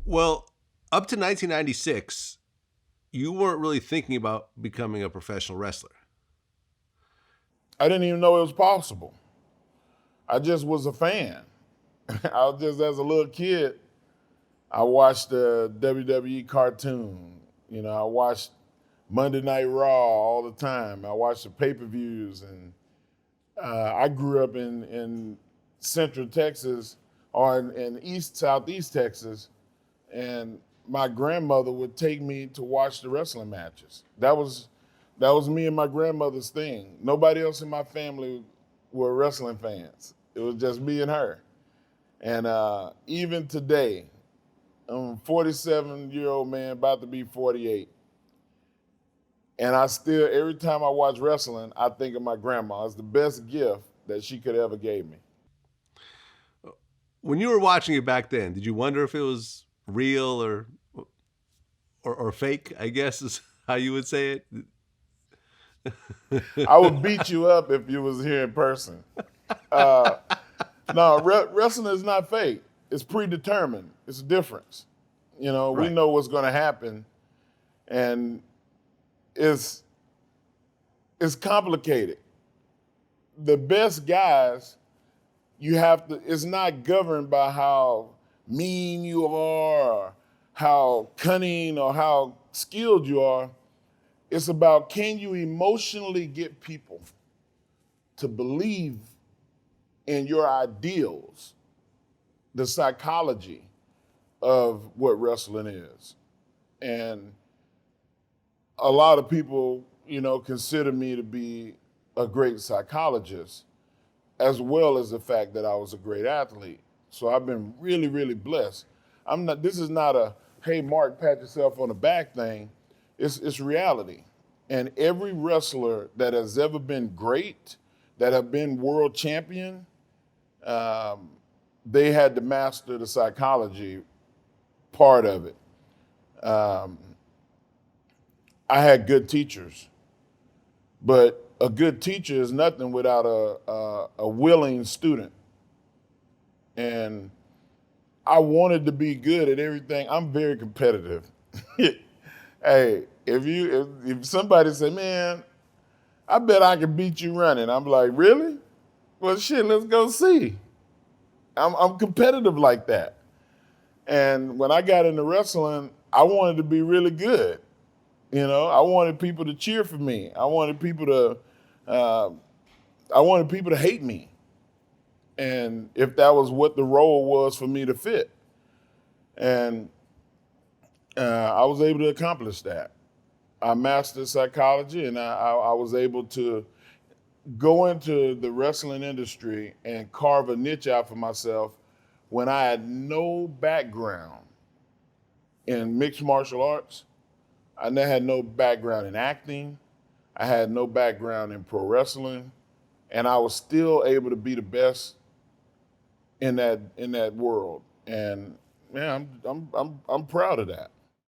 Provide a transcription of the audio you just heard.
Well, up to 1996, you weren't really thinking about becoming a professional wrestler. I didn't even know it was possible. I just was a fan. I was just as a little kid, I watched the WWE cartoon. I watched Monday Night Raw all the time. I watched the pay-per-views, and I grew up in Central Texas or in Southeast Texas, and my grandmother would take me to watch the wrestling matches. That was me and my grandmother's thing. Nobody else in my family were wrestling fans. It was just me and her. And even today, I'm a 47-year-old man, about to be 48. And I still, every time I watch wrestling, I think of my grandma. It's the best gift that she could ever gave me. When you were watching it back then, did you wonder if it was real or fake? I guess is how you would say it. I would beat you up if you was here in person. Uh, no, wrestling is not fake. It's predetermined. It's a difference. We Right. know what's going to happen, and it's it's complicated. The best guys, you have to. It's not governed by how mean you are, or how cunning, or how skilled you are. It's about, can you emotionally get people to believe in your ideals, the psychology of what wrestling is. And a lot of people, consider me to be a great psychologist, as well as the fact that I was a great athlete. So I've been really, really blessed. This is not a, hey, Mark, pat yourself on the back thing. It's reality. And every wrestler that has ever been great, that have been world champion, um, they had to master the psychology part of it. Um, I had good teachers, but a good teacher is nothing without a willing student. And I wanted to be good at everything. I'm very competitive. Hey, if somebody say, man, I bet I can beat you running, I'm like, really? Well, shit, let's go see. I'm competitive like that. And when I got into wrestling, I wanted to be really good. I wanted people to cheer for me. Uh, I wanted people to hate me. And if that was what the role was for me to fit, and I was able to accomplish that. I mastered psychology, and I was able to go into the wrestling industry and carve a niche out for myself when I had no background in mixed martial arts. I had no background in acting. I had no background in pro wrestling, and I was still able to be the best in that world. And man, I'm proud of that.